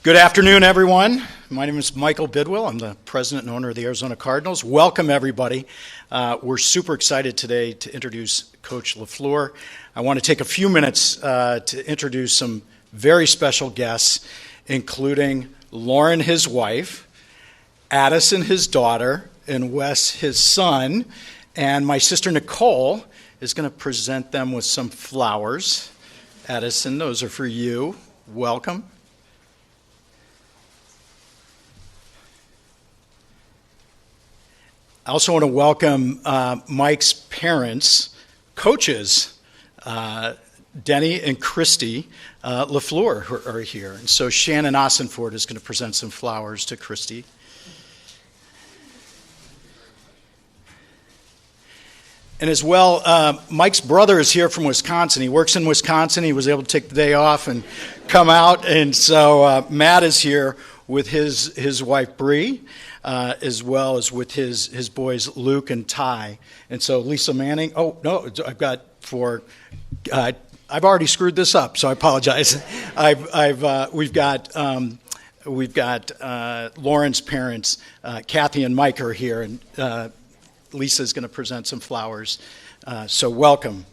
Good afternoon, everyone. My name is Michael Bidwell. I'm the president and owner of the Arizona Cardinals. Welcome, everybody. We're super excited today to introduce Coach LaFleur. I want to take a few minutes to introduce some very special guests, including Lauren, his wife, Addison, his daughter, and Wes, his son, and my sister Nicole is going to present them with some flowers. Addison, those are for you. Welcome. I also want to welcome Mike's parents, coaches, Denny and Christy LaFleur, who are here. And so Shannon Ossenford is going to present some flowers to Christy. And as well, Mike's brother is here from Wisconsin. He works in Wisconsin. He was able to take the day off and come out. And so Matt is here with his wife, Bree. As well as with his boys Luke and Ty, and so Lisa Manning. Oh no, I've already screwed this up, so I apologize. We've got Lauren's parents, Kathy and Mike are here, and Lisa's going to present some flowers. So welcome.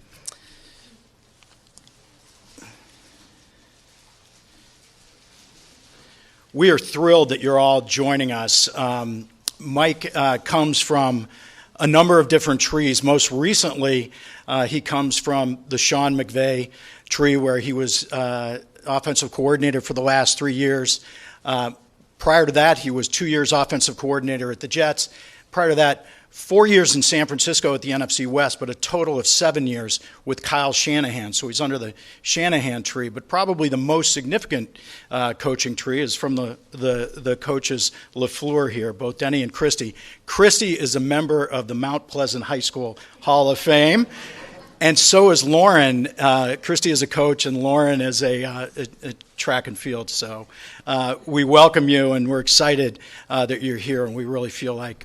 We are thrilled that you're all joining us. Mike comes from a number of different trees. Most recently, he comes from the Sean McVay tree, where he was offensive coordinator for the last 3 years. Prior to that, he was 2 years offensive coordinator at the Jets. Prior to that, 4 years in San Francisco at the NFC West, but a total of 7 years with Kyle Shanahan. So he's under the Shanahan tree, but probably the most significant coaching tree is from the coaches LaFleur here, both Denny and Christy. Christy is a member of the Mount Pleasant High School Hall of Fame, and so is Lauren. Christy is a coach, and Lauren is a track and field. So we welcome you, and we're excited that you're here, and we really feel like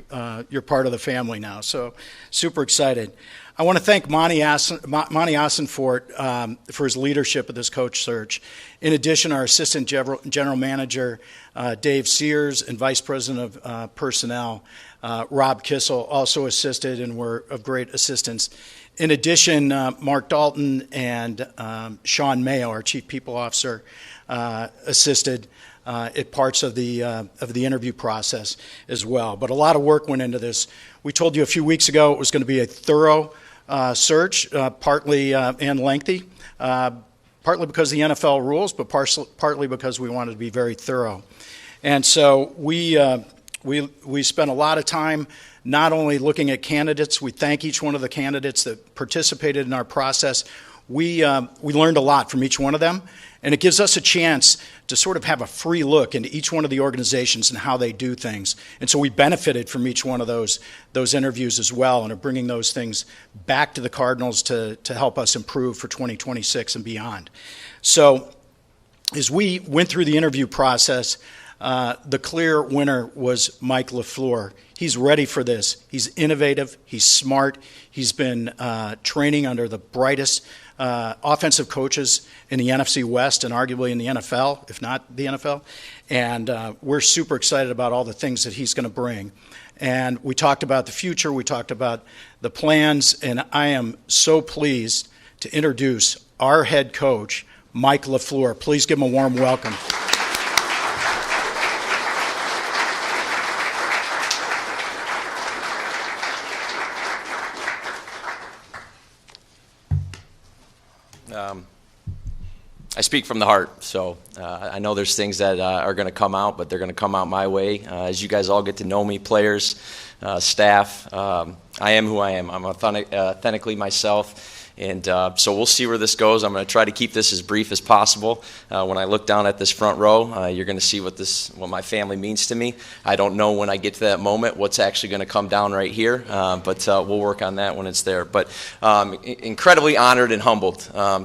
you're part of the family now. So super excited. I want to thank Monty Ossenfort for his leadership of this coach search. In addition, our assistant general manager, Dave Sears, and vice president of personnel, Rob Kissel, also assisted and were of great assistance. In addition, Mark Dalton and Sean Mayo, our chief people officer, assisted at parts of the interview process as well. But a lot of work went into this. We told you a few weeks ago it was going to be a thorough search, partly and lengthy, partly because of the NFL rules, but partly because we wanted to be very thorough. And so we spent a lot of time not only looking at candidates. We thank each one of the candidates that participated in our process. We learned a lot from each one of them, and it gives us a chance to sort of have a free look into each one of the organizations and how they do things. And so we benefited from each one of those interviews as well, and are bringing those things back to the Cardinals to help us improve for 2026 and beyond. So as we went through the interview process, the clear winner was Mike LaFleur. He's ready for this. He's innovative. He's smart. He's been training under the brightest offensive coaches in the NFC West and arguably in the NFL, if not the NFL. And we're super excited about all the things that he's going to bring. And we talked about the future. We talked about the plans. And I am so pleased to introduce our head coach, Mike LaFleur. Please give him a warm welcome. I speak from the heart, so I know there's things that are going to come out, but they're going to come out my way. As you guys all get to know me, players, staff, I am who I am. I'm authentically myself. And so we'll see where this goes. I'm going to try to keep this as brief as possible. When I look down at this front row, you're going to see what my family means to me. I don't know when I get to that moment what's actually going to come down right here, but we'll work on that when it's there. But incredibly honored and humbled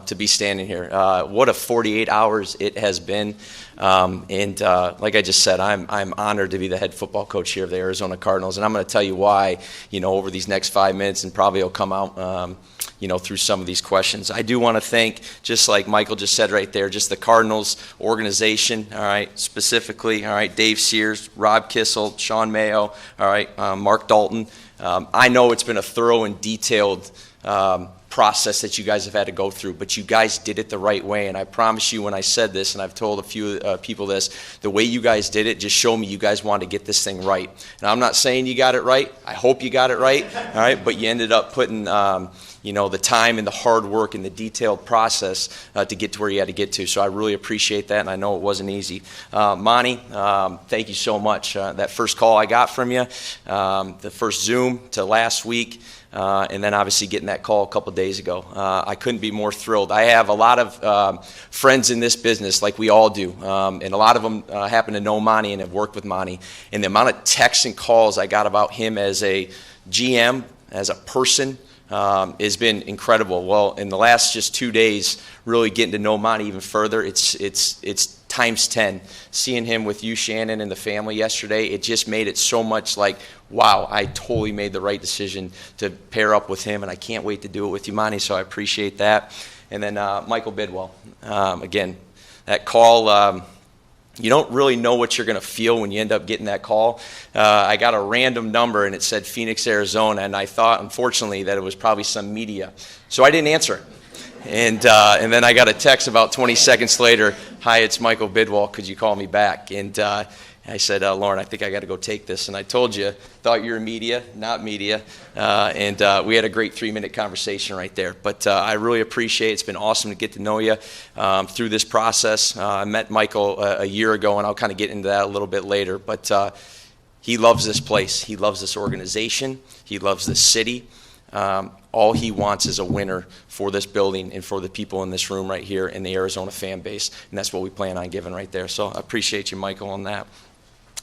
to be standing here. What a 48 hours it has been. And like I just said, I'm honored to be the head football coach here of the Arizona Cardinals, and I'm going to tell you why, over these next 5 minutes, and probably it'll come out through some of these questions. I do want to thank, just like Michael just said right there, just the Cardinals organization, all right, specifically, all right, Dave Sears, Rob Kissel, Sean Mayo, all right, Mark Dalton. I know it's been a thorough and detailed process that you guys have had to go through, but you guys did it the right way. And I promise you, when I said this, and I've told a few people this, the way you guys did it just showed me you guys wanted to get this thing right. And I'm not saying you got it right. I hope you got it right, all right, but you ended up putting the time and the hard work and the detailed process to get to where you had to get to. So I really appreciate that, and I know it wasn't easy. Monty, thank you so much. That first call I got from you, the first Zoom to last week, and then obviously getting that call a couple days ago. I couldn't be more thrilled. I have a lot of friends in this business, like we all do, and a lot of them happen to know Monty and have worked with Monty. And the amount of texts and calls I got about him as a GM, as a person, has been incredible. Well, in the last just 2 days, really getting to know Monty even further, it's times 10. Seeing him with you, Shannon, and the family yesterday, it just made it so much like, wow, I totally made the right decision to pair up with him, and I can't wait to do it with you, Monty, so I appreciate that. And then Michael Bidwell, again, that call, you don't really know what you're going to feel when you end up getting that call. I got a random number, and it said Phoenix, Arizona, and I thought, unfortunately, that it was probably some media. So I didn't answer it. And then I got a text about 20 seconds later, "Hi, it's Michael Bidwell. Could you call me back?" And I said, "Lauren, I think I got to go take this." And I told you, thought you were media, not media. And we had a great 3-minute conversation right there. But I really appreciate it. It's been awesome to get to know you through this process. I met Michael a year ago, and I'll kind of get into that a little bit later. But he loves this place. He loves this organization. He loves this city. All he wants is a winner for this building and for the people in this room right here in the Arizona fan base, and that's what we plan on giving right there. So I appreciate you, Michael, on that.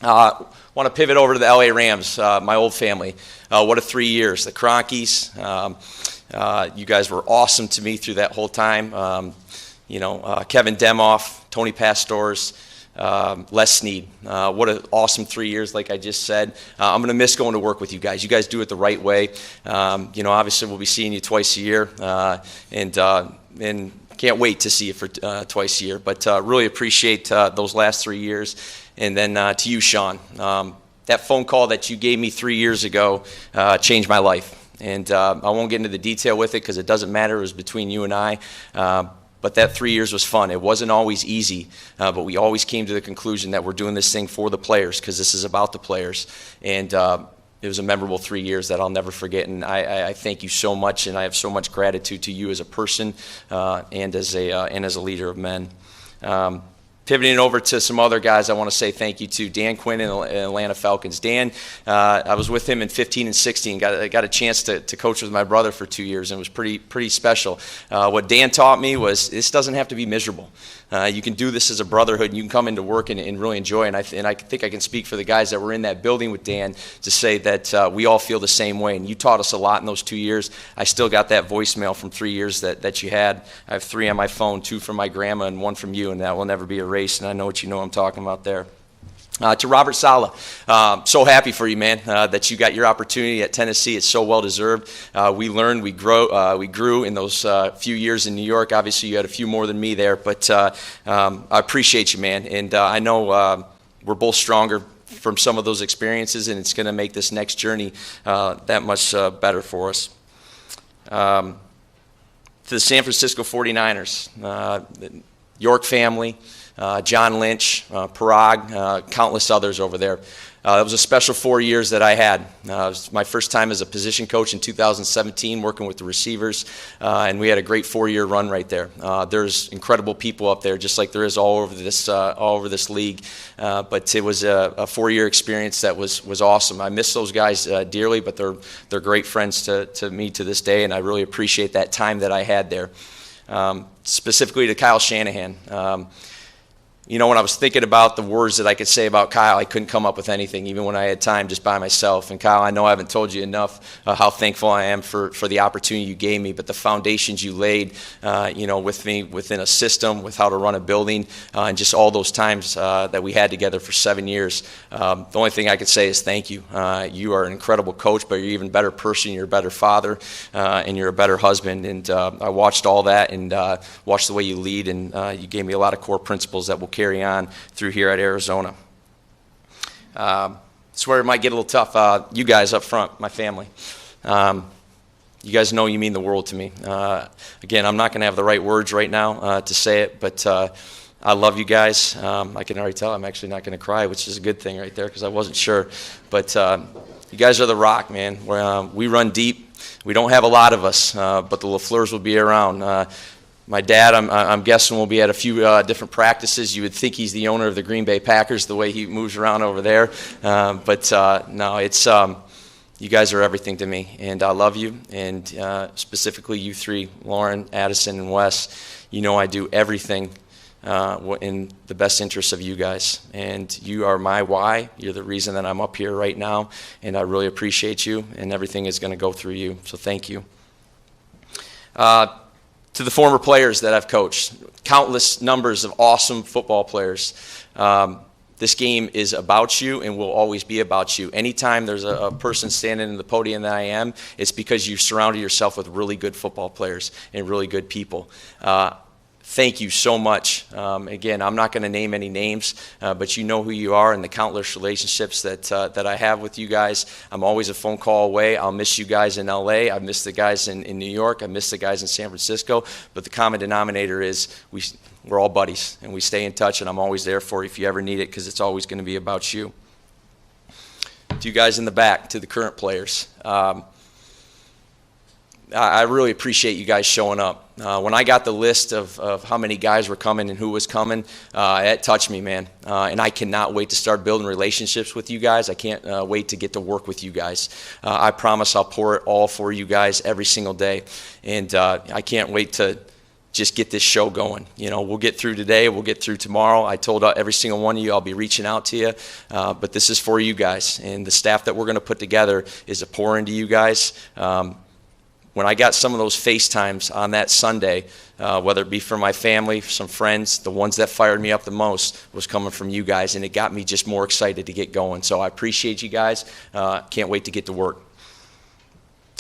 Want to pivot over to the LA Rams, my old family. What a 3 years. The Cronkies, you guys were awesome to me through that whole time. Kevin Demoff, Tony Pastors, Les Snead. What an awesome 3 years, like I just said. I'm going to miss going to work with you guys. You guys do it the right way. Obviously we'll be seeing you twice a year, and can't wait to see you for twice a year. But really appreciate those last 3 years. And then to you, Sean, that phone call that you gave me 3 years ago changed my life. And I won't get into the detail with it because it doesn't matter. It was between you and I. But that 3 years was fun. It wasn't always easy, but we always came to the conclusion that we're doing this thing for the players because this is about the players. And it was a memorable 3 years that I'll never forget. And I thank you so much, and I have so much gratitude to you as a person and as a leader of men. Pivoting over to some other guys, I want to say thank you to Dan Quinn and Atlanta Falcons. Dan, I was with him in 15 and 16. Got a chance to coach with my brother for 2 years, and it was pretty special. What Dan taught me was this doesn't have to be miserable. You can do this as a brotherhood, and you can come into work and really enjoy it. And I think I can speak for the guys that were in that building with Dan to say that we all feel the same way. And you taught us a lot in those 2 years. I still got that voicemail from 3 years that you had. I have 3 on my phone, 2 from my grandma and 1 from you, and that will never be erased. And I know what you know I'm talking about there. To Robert Saleh, so happy for you, man, that you got your opportunity at Tennessee. It's so well deserved. We learned, we grew in those few years in New York. Obviously, you had a few more than me there, but I appreciate you, man. And I know we're both stronger from some of those experiences, and it's going to make this next journey that much better for us. To the San Francisco 49ers, the York family, John Lynch, Parag, countless others over there. It was a special 4 years that I had. It was my first time as a position coach in 2017 working with the receivers, and we had a great 4-year run right there. There's incredible people up there, just like there is all over this league, but it was a 4-year experience that was awesome. I miss those guys dearly, but they're great friends to me to this day, and I really appreciate that time that I had there. Specifically to Kyle Shanahan. when I was thinking about the words that I could say about Kyle, I couldn't come up with anything, even when I had time just by myself. And Kyle, I know I haven't told you enough how thankful I am for the opportunity you gave me, but the foundations you laid, with me within a system, with how to run a building, and just all those times that we had together for 7 years. The only thing I could say is thank you. You are an incredible coach, but you're an even better person. You're a better father, and you're a better husband. And I watched all that and watched the way you lead, and you gave me a lot of core principles that will carry on through here at Arizona. It's where it might get a little tough. You guys up front, my family. You guys know you mean the world to me. Again, I'm not going to have the right words right now to say it, but I love you guys. I can already tell I'm actually not going to cry, which is a good thing right there because I wasn't sure. But you guys are the rock, man. We run deep. We don't have a lot of us, but the Lafleurs will be around. My dad, I'm guessing, will be at a few different practices. You would think he's the owner of the Green Bay Packers, the way he moves around over there. But no, it's you guys are everything to me, and I love you. And specifically you three, Lauren, Addison, and Wes. I do everything in the best interest of you guys. And you are my why. You're the reason that I'm up here right now, and I really appreciate you, and everything is going to go through you. So thank you. To the former players that I've coached, countless numbers of awesome football players. This game is about you and will always be about you. Anytime there's a person standing in the podium that I am, it's because you surrounded yourself with really good football players and really good people. Thank you so much. Again, I'm not going to name any names, but you know who you are and the countless relationships that I have with you guys. I'm always a phone call away. I'll miss you guys in LA. I miss the guys in New York. I miss the guys in San Francisco. But the common denominator is we're all buddies, and we stay in touch, and I'm always there for you if you ever need it because it's always going to be about you. To you guys in the back, to the current players, I really appreciate you guys showing up. When I got the list of how many guys were coming and who was coming, it touched me, man. And I cannot wait to start building relationships with you guys. I can't wait to get to work with you guys. I promise I'll pour it all for you guys every single day. And I can't wait to just get this show going. We'll get through today. We'll get through tomorrow. I told every single one of you I'll be reaching out to you. But this is for you guys. And the staff that we're going to put together is to pour into you guys. When I got some of those FaceTimes on that Sunday, whether it be from my family, some friends, the ones that fired me up the most was coming from you guys, and it got me just more excited to get going. So I appreciate you guys. Can't wait to get to work.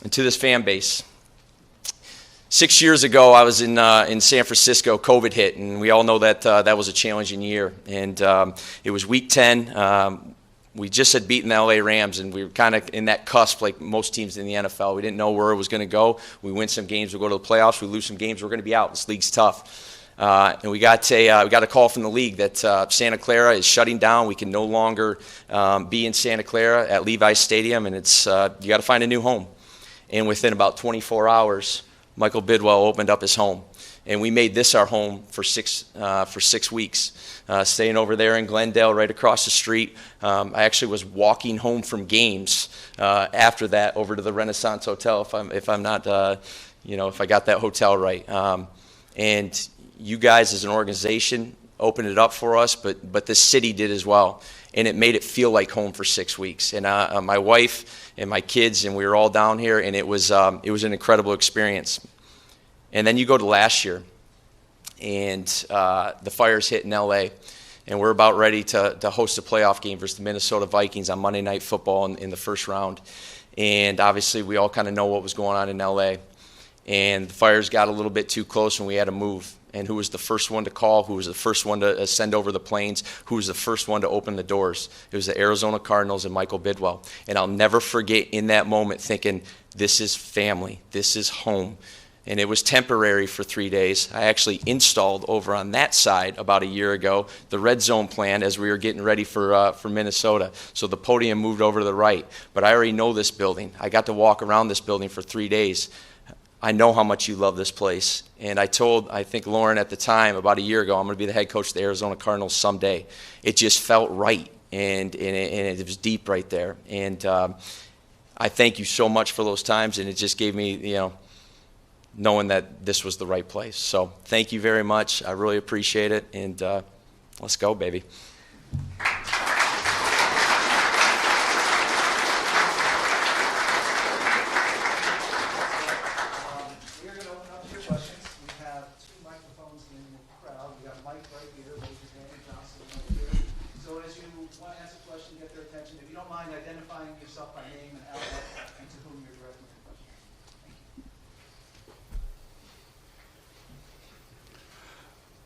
And to this fan base, 6 years ago, I was in San Francisco. COVID hit, and we all know that that was a challenging year. And it was week 10. We just had beaten the LA Rams, and we were kind of in that cusp like most teams in the NFL. We didn't know where it was going to go. We win some games, we go to the playoffs. We lose some games, we're going to be out. This league's tough. And we got a call from the league that Santa Clara is shutting down. We can no longer be in Santa Clara at Levi's Stadium, and it's you got to find a new home. And within about 24 hours, Michael Bidwell opened up his home. And we made this our home for 6 weeks, staying over there in Glendale, right across the street. I actually was walking home from games after that over to the Renaissance Hotel, if I got that hotel right. And you guys, as an organization, opened it up for us, but the city did as well, and it made it feel like home for 6 weeks. And my wife and my kids, and we were all down here, and it was an incredible experience. And then you go to last year, and the fires hit in LA, and we're about ready to host a playoff game versus the Minnesota Vikings on Monday Night Football in the first round. And obviously we all kind of know what was going on in LA. And the fires got a little bit too close, and we had to move. And who was the first one to call? Who was the first one to send over the planes? Who was the first one to open the doors? It was the Arizona Cardinals and Michael Bidwell. And I'll never forget in that moment thinking, this is family. This is home. And it was temporary for 3 days. I actually installed over on that side about a year ago the red zone plan as we were getting ready for Minnesota. So the podium moved over to the right. But I already know this building. I got to walk around this building for 3 days. I know how much you love this place. And I told, I think, Lauren at the time, about a year ago, I'm going to be the head coach of the Arizona Cardinals someday. It just felt right, and it was deep right there. And I thank you so much for those times, and it just gave me, knowing that this was the right place. So thank you very much. I really appreciate it, and Let's go, baby. Identifying yourself by name and outlet and to whom you're directing your question.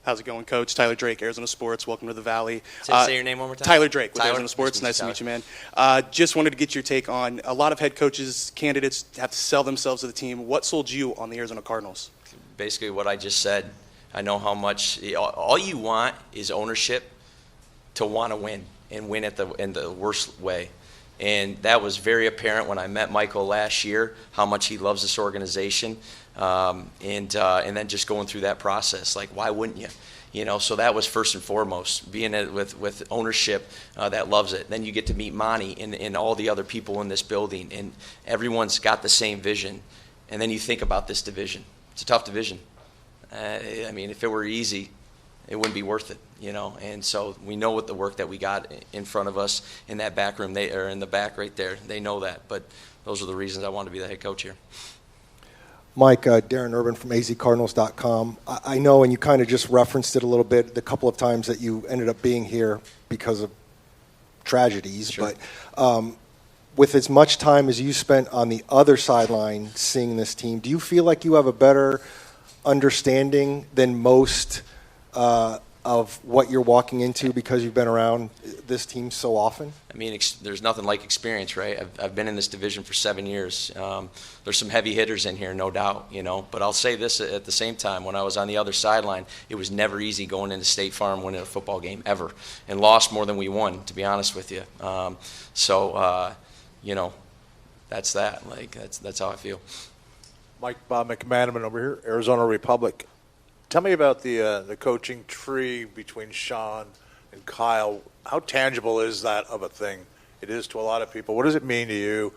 How's it going, Coach? Tyler Drake, Arizona Sports. Welcome to the Valley. Say your name one more time. Tyler Drake with Tyler. Arizona Sports. Nice to meet you, Tyler. man. Just wanted to get your take on a lot of head coaches, candidates have to sell themselves to the team. What sold you on the Arizona Cardinals? Basically what I just said. I know how much all you want is ownership to want to win and win in the worst way. And that was very apparent when I met Michael last year, how much he loves this organization, and then just going through that process. Like, why wouldn't you? You know, so that was first and foremost, being with ownership that loves it. Then you get to meet Monty and all the other people in this building, and everyone's got the same vision. And then you think about this division. It's a tough division. I mean, if it were easy, it wouldn't be worth it, you know. And so we know what the work that we got in front of us in that back room. They are in the back right there. They know that. But those are the reasons I wanted to be the head coach here. Mike, Darren Urban from azcardinals.com. I know, and you kind of just referenced it a little bit, the couple of times that you ended up being here because of tragedies. Sure. But with as much time as you spent on the other sideline seeing this team, do you feel like you have a better understanding than most of what you're walking into because you've been around this team so often? I mean, there's nothing like experience, right? I've been in this division for 7 years. There's some heavy hitters in here, no doubt, you know. But I'll say this at the same time. When I was on the other sideline, it was never easy going into State Farm winning a football game ever, and lost more than we won, to be honest with you. You know, that's that. Like that's how I feel. Mike, Bob McManaman over here, Arizona Republic. Tell me about the coaching tree between Sean and Kyle. How tangible is that of a thing? It is to a lot of people. What does it mean to you?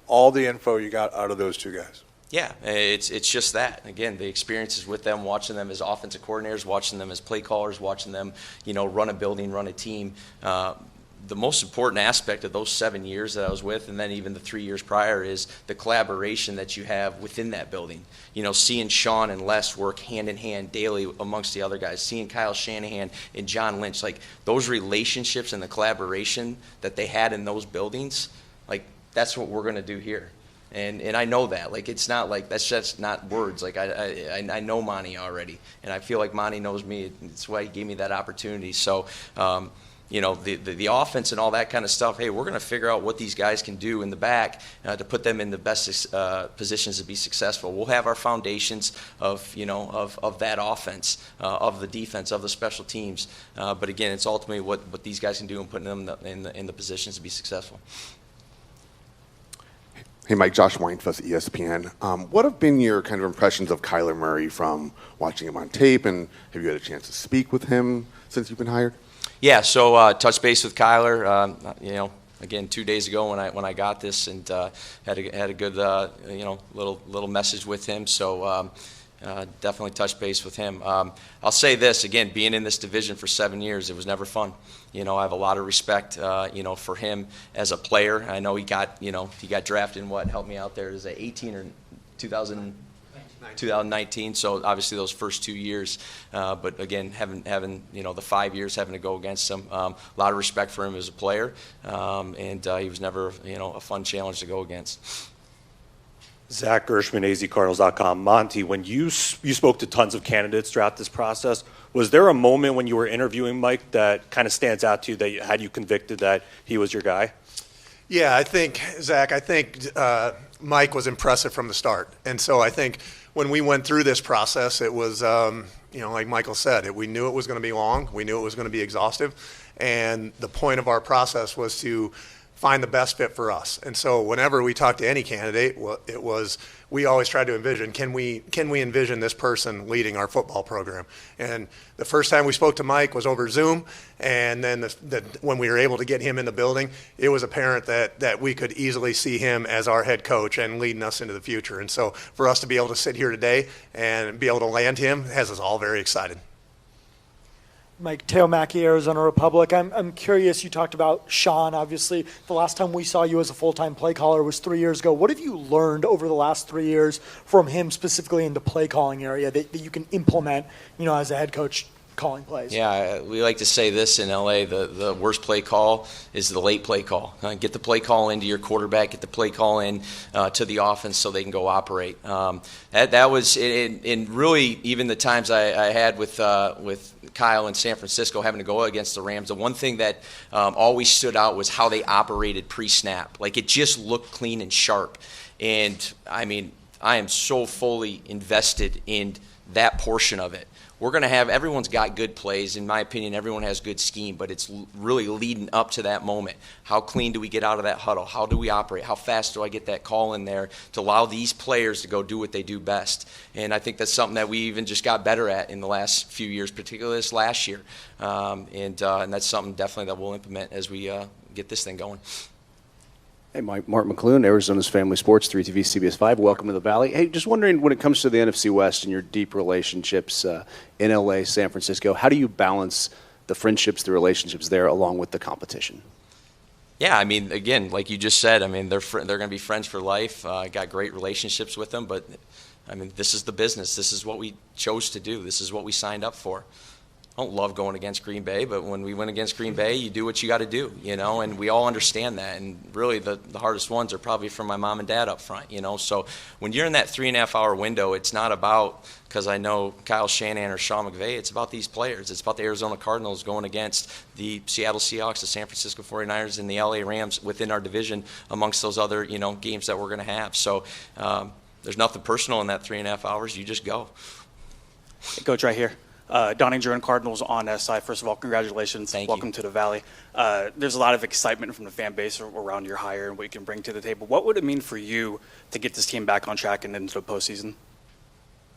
All the info you got out of those two guys. Yeah, it's just that. Again, the experiences with them, watching them as offensive coordinators, watching them as play callers, watching them, you know, run a building, run a team. The most important aspect of those 7 years that I was with, and then even the 3 years prior, is the collaboration that you have within that building. You know, seeing Sean and Les work hand in hand daily amongst the other guys, seeing Kyle Shanahan and John Lynch, like those relationships and the collaboration that they had in those buildings, like that's what we're going to do here. And I know that. Like, it's not like, that's just not words. Like, I know Monty already, and I feel like Monty knows me. That's why he gave me that opportunity. So, you know, the offense and all that kind of stuff, hey, we're going to figure out what these guys can do in the back to put them in the best positions to be successful. We'll have our foundations of, you know, of that offense, of the defense, of the special teams. But again, it's ultimately what these guys can do and putting them in the positions to be successful. Hey, Mike, Josh Weinfuss, ESPN. What have been your kind of impressions of Kyler Murray from watching him on tape, and have you had a chance to speak with him since you've been hired? Yeah, so touch base with Kyler. You know, again, 2 days ago when I got this, and had a good you know, little message with him. So definitely touch base with him. I'll say this again: being in this division for 7 years, it was never fun. You know, I have a lot of respect, you know, for him as a player. I know he got drafted in what? Help me out there. Is it 18 or 2019, so obviously those first 2 years, but again, having you know, the 5 years having to go against him, a lot of respect for him as a player, and he was never, you know, a fun challenge to go against. Zach Gershman, azcardinals.com. Monty, when you spoke to tons of candidates throughout this process, was there a moment when you were interviewing Mike that kind of stands out to you that had you convicted that he was your guy? Yeah, I think, Zach, Mike was impressive from the start. And so I think when we went through this process, it was, you know, like Michael said, we knew it was going to be long. We knew it was going to be exhaustive. And the point of our process was to find the best fit for us. And so whenever we talked to any candidate, it was, we always tried to envision, can we envision this person leading our football program? And the first time we spoke to Mike was over Zoom, and then when we were able to get him in the building, it was apparent that we could easily see him as our head coach and leading us into the future. And so for us to be able to sit here today and be able to land him has us all very excited. Mike, Teo Mackey, Arizona Republic. I'm curious, you talked about Sean, obviously. The last time we saw you as a full-time play caller was 3 years ago. What have you learned over the last 3 years from him specifically in the play calling area that you can implement, as a head coach calling plays? Yeah, we like to say this in LA, the worst play call is the late play call. Get the play call into your quarterback, get the play call in to the offense so they can go operate. That was, in really, even the times I had with Kyle in San Francisco having to go against the Rams, the one thing that always stood out was how they operated pre-snap. Like, it just looked clean and sharp. And, I mean, I am so fully invested in that portion of it. We're going to have, everyone's got good plays. In my opinion, everyone has good scheme, but it's really leading up to that moment. How clean do we get out of that huddle? How do we operate? How fast do I get that call in there to allow these players to go do what they do best? And I think that's something that we even just got better at in the last few years, particularly this last year. And that's something definitely that we'll implement as we get this thing going. Hey, Mark McClune, Arizona's Family Sports, 3TV, CBS 5. Welcome to the Valley. Hey, just wondering, when it comes to the NFC West and your deep relationships in LA, San Francisco, how do you balance the friendships, the relationships there, along with the competition? Yeah, I mean, again, like you just said, I mean, they're going to be friends for life. I got great relationships with them, but, I mean, this is the business. This is what we chose to do. This is what we signed up for. I don't love going against Green Bay, but when we went against Green Bay, you do what you got to do, and we all understand that. And really, the hardest ones are probably from my mom and dad up front, So when you're in that 3.5-hour window, it's not about, because I know Kyle Shanahan or Sean McVay, it's about these players. It's about the Arizona Cardinals going against the Seattle Seahawks, the San Francisco 49ers, and the LA Rams within our division amongst those other, games that we're going to have. So there's nothing personal in that 3.5 hours. You just go. Hey, Coach, right here. Donninger and Cardinals on SI. First of all, congratulations. Thank you. Welcome to the Valley. There's a lot of excitement from the fan base around your hire and what you can bring to the table. What would it mean for you to get this team back on track and into the postseason?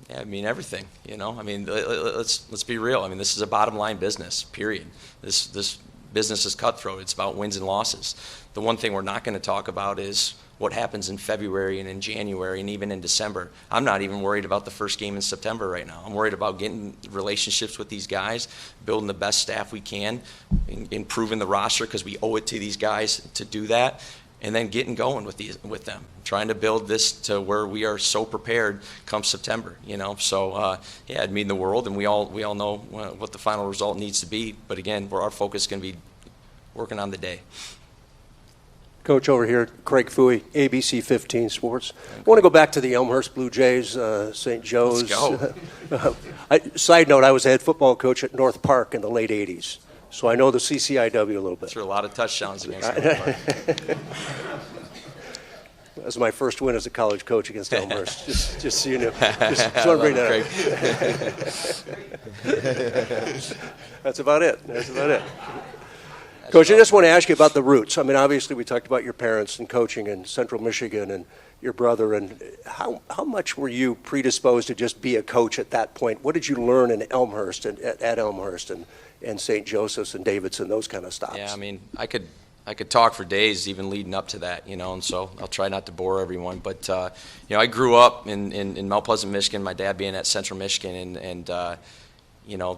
Yeah, I mean, everything, I mean, let's be real. I mean, this is a bottom line business, period. This business is cutthroat. It's about wins and losses. The one thing we're not going to talk about is what happens in February and in January and even in December. I'm not even worried about the first game in September right now. I'm worried about getting relationships with these guys, building the best staff we can, improving the roster because we owe it to these guys to do that, and then getting going with them, trying to build this to where we are so prepared come September. So yeah, it'd mean the world, and we all know what the final result needs to be. But again, where our focus is going to be working on the day. Coach, over here, Craig Fooey, ABC 15 Sports. I want to go back to the Elmhurst Blue Jays, St. Joe's. Let's go. Side note, I was a head football coach at North Park in the late 80s, so I know the CCIW a little bit. Threw a lot of touchdowns against North Park. That was my first win as a college coach against Elmhurst, just so you know. Just want to bring that up. That's about it. Coach, I just want to ask you about the roots. I mean, obviously we talked about your parents and coaching in Central Michigan and your brother. And how much were you predisposed to just be a coach at that point? What did you learn in Elmhurst and at Elmhurst and St. Joseph's and Davidson, those kind of stops? Yeah, I mean, I could talk for days even leading up to that, and so I'll try not to bore everyone. But, I grew up in Mount Pleasant, Michigan, my dad being at Central Michigan, and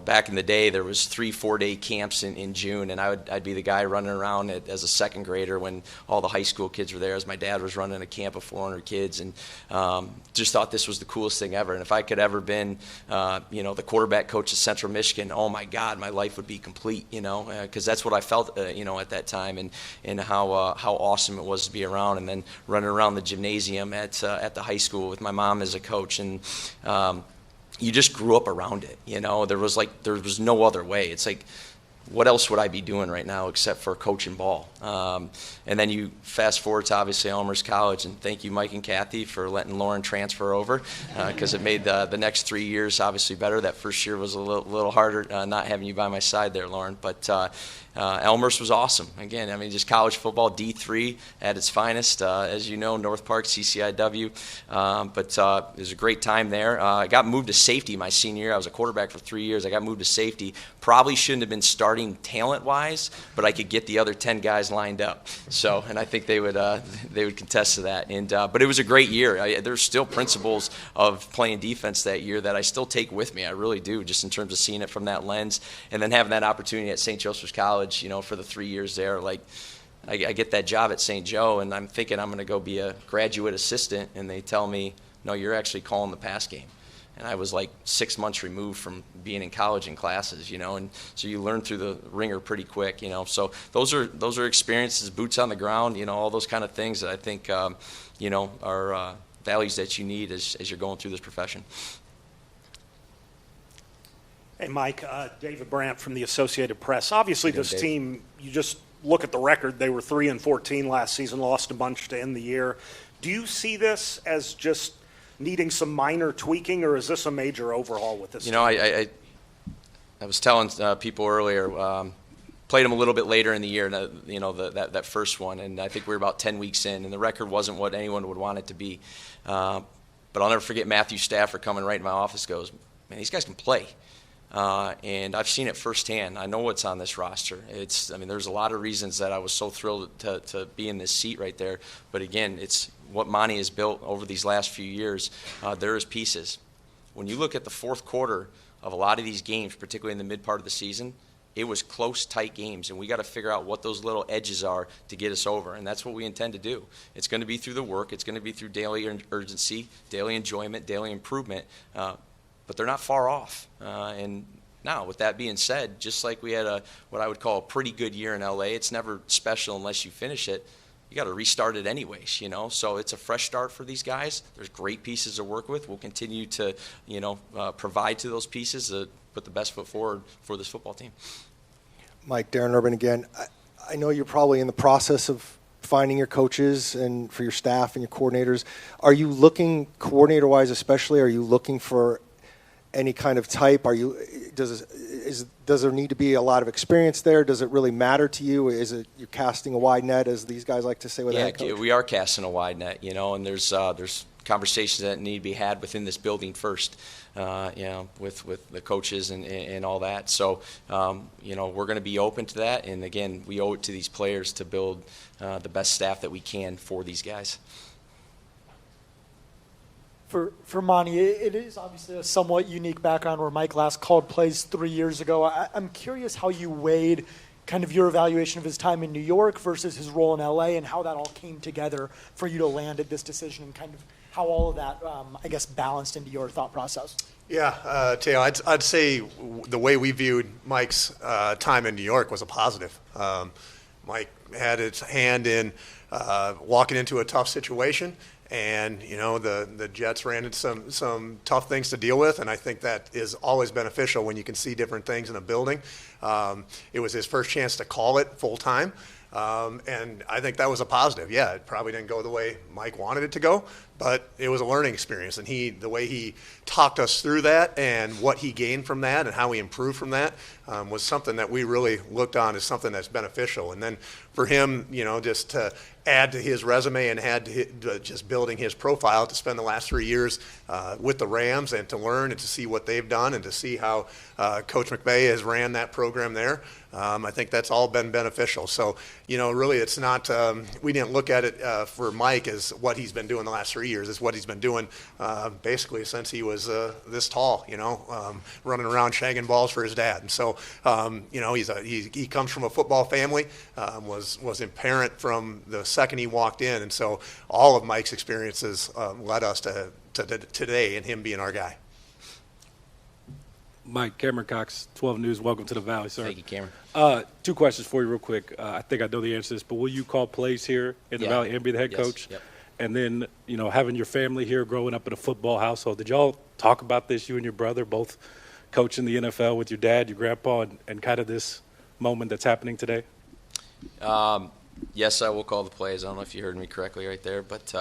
back in the day, there was 3-4 day camps in June, and I'd be the guy running around as a second grader when all the high school kids were there, as my dad was running a camp of 400 kids, and just thought this was the coolest thing ever. And if I could ever been, the quarterback coach of Central Michigan, oh my God, my life would be complete, because that's what I felt, at that time, and how awesome it was to be around, and then running around the gymnasium at the high school with my mom as a coach, and you just grew up around it, There was no other way. It's like, what else would I be doing right now except for coaching ball? And then you fast forward to obviously Elmhurst College, and thank you, Mike and Kathy, for letting Lauren transfer over, because it made the next 3 years obviously better. That first year was a little harder, not having you by my side there, Lauren. But Elmhurst was awesome. Again, I mean, just college football, D3 at its finest. As you know, North Park, CCIW. But it was a great time there. I got moved to safety my senior year. I was a quarterback for 3 years. I got moved to safety. Probably shouldn't have been starting starting talent-wise, but I could get the other 10 guys lined up. So, and I think they would contest to that. And but it was a great year. There's still principles of playing defense that year that I still take with me. I really do, just in terms of seeing it from that lens, and then having that opportunity at St. Joseph's College, for the 3 years there. Like, I get that job at St. Joe, and I'm thinking I'm going to go be a graduate assistant, and they tell me, no, you're actually calling the pass game. And I was like 6 months removed from being in college in classes, and so you learn through the ringer pretty quick, So those are experiences, boots on the ground, all those kind of things that I think, are values that you need as you're going through this profession. Hey, Mike, David Brandt from the Associated Press. Obviously, this Dave. team, you just look at the record. They were 3-14 last season, lost a bunch to end the year. Do you see this as just needing some minor tweaking, or is this a major overhaul with this team? I was telling people earlier, played them a little bit later in the year, that first one, and I think we were about 10 weeks in, and the record wasn't what anyone would want it to be. But I'll never forget Matthew Stafford coming right in my office, goes, man, these guys can play. And I've seen it firsthand. I know what's on this roster. There's a lot of reasons that I was so thrilled to be in this seat right there. But again, it's what Monty has built over these last few years. There is pieces. When you look at the fourth quarter of a lot of these games, particularly in the mid part of the season, it was close, tight games, and we got to figure out what those little edges are to get us over, and that's what we intend to do. It's going to be through the work. It's going to be through daily urgency, daily enjoyment, daily improvement. But they're not far off. And now, with that being said, just like we had what I would call a pretty good year in LA, it's never special unless you finish it. You got to restart it anyways, So it's a fresh start for these guys. There's great pieces to work with. We'll continue to, provide to those pieces to put the best foot forward for this football team. Mike, Darren Urban again. I know you're probably in the process of finding your coaches and for your staff and your coordinators. Are you looking, coordinator-wise especially, are you looking for any kind of type? Does there need to be a lot of experience there? Does it really matter to you? Is it you're casting a wide net, as these guys like to say with a head coach? We are casting a wide net, and there's conversations that need to be had within this building first, with the coaches and all that. So, we're going to be open to that. And again, we owe it to these players to build the best staff that we can for these guys. For Monty, it is obviously a somewhat unique background where Mike last called plays 3 years ago. I'm curious how you weighed kind of your evaluation of his time in New York versus his role in LA, and how that all came together for you to land at this decision, and kind of how all of that, balanced into your thought process. Yeah, Teo, I'd say the way we viewed Mike's time in New York was a positive. Mike had his hand in walking into a tough situation. And, the Jets ran into some tough things to deal with, and I think that is always beneficial when you can see different things in a building. It was his first chance to call it full time, and I think that was a positive. Yeah, it probably didn't go the way Mike wanted it to go, but it was a learning experience, and the way he talked us through that and what he gained from that and how he improved from that was something that we really looked on as something that's beneficial. And then for him, just to add to his resume and add to just building his profile, to spend the last 3 years with the Rams and to learn and to see what they've done and to see how Coach McVay has ran that program there. I think that's all been beneficial. So, really it's not, we didn't look at it for Mike as what he's been doing the last 3 years. It's what he's been doing basically since he was this tall, running around shagging balls for his dad. And so, he comes from a football family, was apparent from the second he walked in. And so all of Mike's experiences led us to today and him being our guy. Mike, Cameron Cox, 12 News. Welcome to the Valley, sir. Thank you, Cameron. 2 questions for you real quick. I think I know the answer to this, but will you call plays here in the Valley and be the head coach? Yep. And then, having your family here, growing up in a football household, did y'all talk about this, you and your brother, both coaching the NFL with your dad, your grandpa, and kind of this moment that's happening today? Yes, I will call the plays. I don't know if you heard me correctly right there, but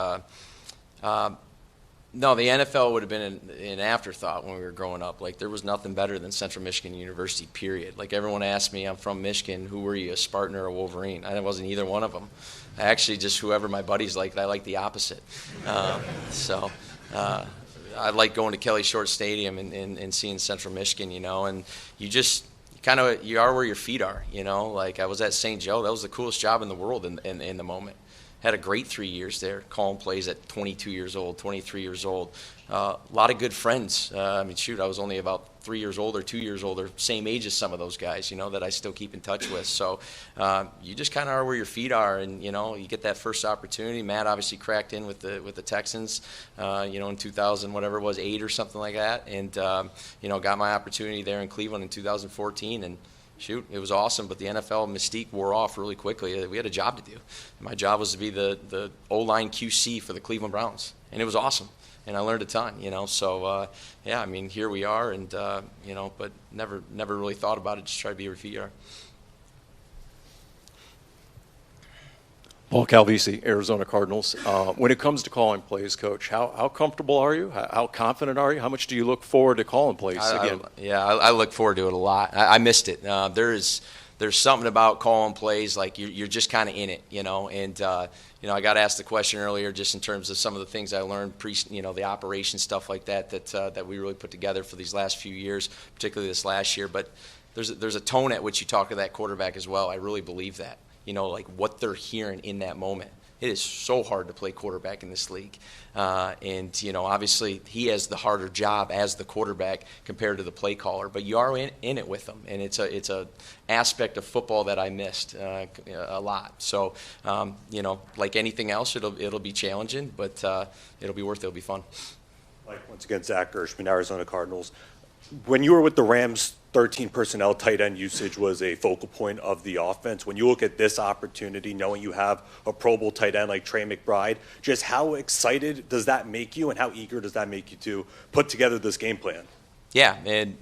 no, the NFL would have been an afterthought when we were growing up. Like, there was nothing better than Central Michigan University, period. Like, everyone asked me, I'm from Michigan, who were you, a Spartan or a Wolverine? I wasn't either one of them. I actually just, whoever my buddies liked, I liked the opposite. I like going to Kelly Short Stadium and seeing Central Michigan, and you you are where your feet are, you know. Like I was at St. Joe, that was the coolest job in the world in the moment. Had a great 3 years there, calling plays at 22 years old, 23 years old. A lot of good friends. I mean, shoot, I was only about 3 years old or 2 years older, same age as some of those guys, you know, that I still keep in touch with. So you just kind of are where your feet are, and, you know, you get that first opportunity. Matt obviously cracked in with the Texans, you know, in 2000, whatever it was, 8 or something like that, and, you know, got my opportunity there in Cleveland in 2014, and shoot, it was awesome, but the NFL mystique wore off really quickly. We had a job to do. My job was to be the O-line QC for the Cleveland Browns, and it was awesome, and I learned a ton, you know. So, yeah, I mean, here we are, and, you know, but never really thought about it, just try to be where feet are. Paul Calvisi, Arizona Cardinals. When it comes to calling plays, Coach, how comfortable are you? How confident are you? How much do you look forward to calling plays again? I look forward to it a lot. I missed it. There's something about calling plays, like you're just kind of in it, you know. And you know, I got asked the question earlier, just in terms of some of the things I learned, you know, the operation stuff like that we really put together for these last few years, particularly this last year. But there's a tone at which you talk to that quarterback as well. I really believe that. You know, like what they're hearing in that moment. It is so hard to play quarterback in this league. And, you know, obviously he has the harder job as the quarterback compared to the play caller, but you are in it with them. And it's a aspect of football that I missed a lot. So, you know, like anything else, it'll be challenging, but it'll be worth it. It'll be fun. Like, once again, Zach Gershman, Arizona Cardinals. When you were with the Rams, 13 personnel tight end usage was a focal point of the offense. When you look at this opportunity, knowing you have a Pro Bowl tight end like Trey McBride, just how excited does that make you, and how eager does that make you to put together this game plan? Yeah, and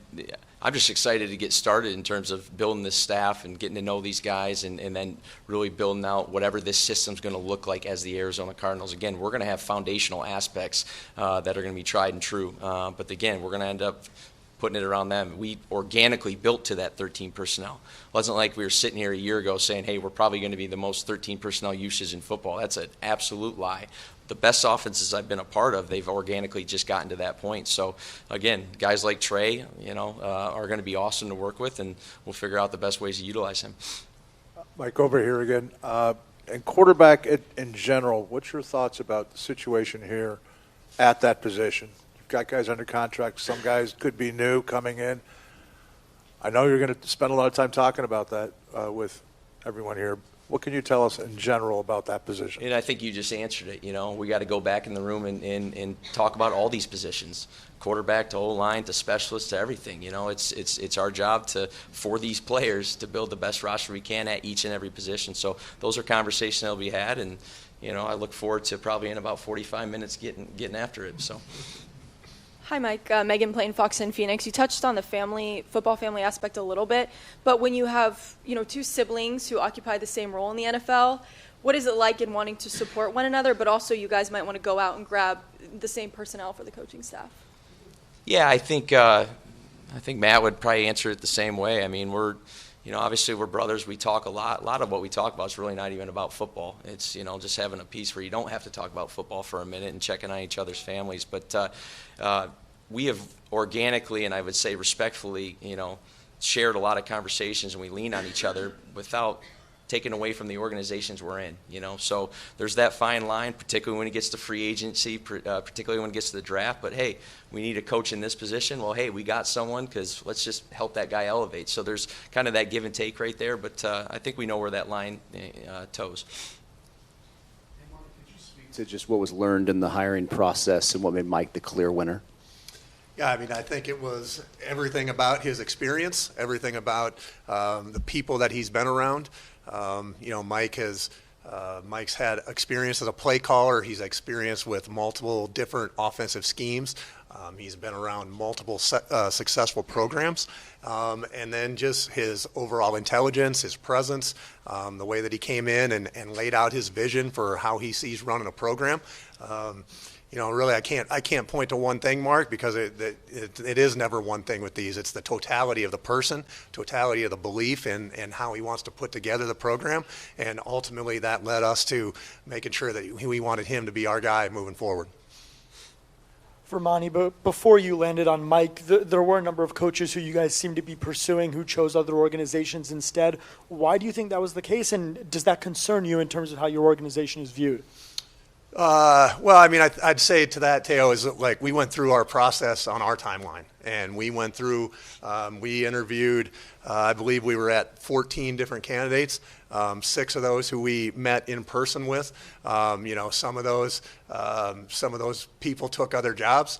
I'm just excited to get started in terms of building this staff and getting to know these guys, and then really building out whatever this system's going to look like as the Arizona Cardinals. Again, we're going to have foundational aspects that are going to be tried and true. But again, we're going to end up putting it around them. We organically built to that 13 personnel. It wasn't like we were sitting here a year ago saying, hey, we're probably going to be the most 13 personnel usage in football. That's an absolute lie. The best offenses I've been a part of, they've organically just gotten to that point. So, again, guys like Trey, you know, are going to be awesome to work with, and we'll figure out the best ways to utilize him. Mike, over here again. And quarterback in general, what's your thoughts about the situation here at that position? Got guys under contract. Some guys could be new coming in. I know you're going to spend a lot of time talking about that with everyone here. What can you tell us in general about that position? And I think you just answered it. You know, we got to go back in the room and talk about all these positions, quarterback to O-line to specialist to everything. You know, it's our job for these players to build the best roster we can at each and every position. So those are conversations that'll be had, and you know, I look forward to probably in about 45 minutes getting after it. So. Hi, Mike. Megan playing Fox in Phoenix. You touched on the football family aspect a little bit, but when you have, you know, two siblings who occupy the same role in the NFL, what is it like in wanting to support one another, but also you guys might want to go out and grab the same personnel for the coaching staff? Yeah, I think Matt would probably answer it the same way. I mean, you know, obviously we're brothers. We talk a lot. A lot of what we talk about is really not even about football. It's, you know, just having a piece where you don't have to talk about football for a minute and checking on each other's families. But we have organically, and I would say respectfully, you know, shared a lot of conversations, and we lean on each other without taken away from the organizations we're in, you know. So there's that fine line, particularly when it gets to free agency, particularly when it gets to the draft. But, hey, we need a coach in this position. Well, hey, we got someone, because let's just help that guy elevate. So there's kind of that give and take right there. But I think we know where that line toes. To just what was learned in the hiring process and what made Mike the clear winner? Yeah, I mean, I think it was everything about his experience, everything about the people that he's been around. You know, Mike's had experience as a play caller. He's experienced with multiple different offensive schemes. He's been around multiple successful programs. And then just his overall intelligence, his presence, the way that he came in and laid out his vision for how he sees running a program. You know, really, I can't point to one thing, Mark, because it is never one thing with these. It's the totality of the person, totality of the belief, and how he wants to put together the program. And ultimately, that led us to making sure that we wanted him to be our guy moving forward. for Monty, but before you landed on Mike, there were a number of coaches who you guys seem to be pursuing who chose other organizations instead. Why do you think that was the case, and does that concern you in terms of how your organization is viewed? Well, I mean, I'd say to that, Teo, is like we went through our process on our timeline, and we went through, we interviewed, I believe we were at 14 different candidates, 6 of those who we met in person with. You know, some of those people took other jobs.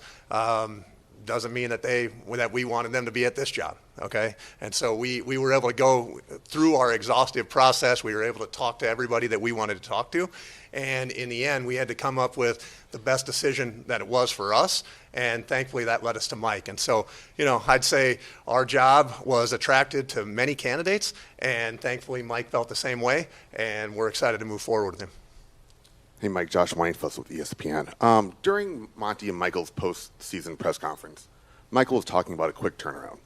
Doesn't mean that we wanted them to be at this job, okay? And so we were able to go through our exhaustive process. We were able to talk to everybody that we wanted to talk to. And in the end, we had to come up with the best decision that it was for us. And thankfully, that led us to Mike. And so, you know, I'd say our job was attracted to many candidates. And thankfully, Mike felt the same way. And we're excited to move forward with him. Hey, Mike, Josh Weinfuss with ESPN. During Monty and Michael's post-season press conference, Michael was talking about a quick turnaround.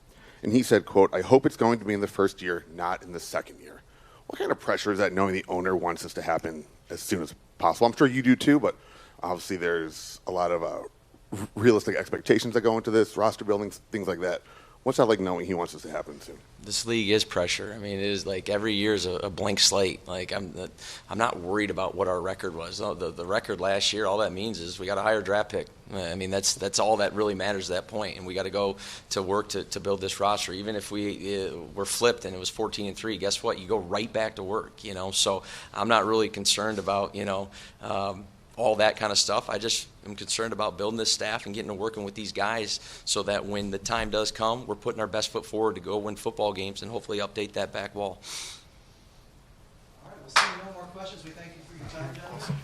And he said, quote, "I hope it's going to be in the first year, not in the second year." What kind of pressure is that, knowing the owner wants this to happen as soon as possible? I'm sure you do too, but obviously there's a lot of realistic expectations that go into this, roster building, things like that. What's that like, knowing he wants this to happen soon? This league is pressure. I mean, it is like every year is a blank slate. Like I'm not worried about what our record was. The record last year, all that means is we got a higher draft pick. I mean, that's all that really matters at that point. And we got to go to work to build this roster. Even if we were flipped and it was 14-3, guess what? You go right back to work. You know, so I'm not really concerned about all that kind of stuff. I just am concerned about building this staff and getting to working with these guys so that when the time does come, we're putting our best foot forward to go win football games and hopefully update that back wall. All right, we'll see no more questions. We thank you for your time, gentlemen.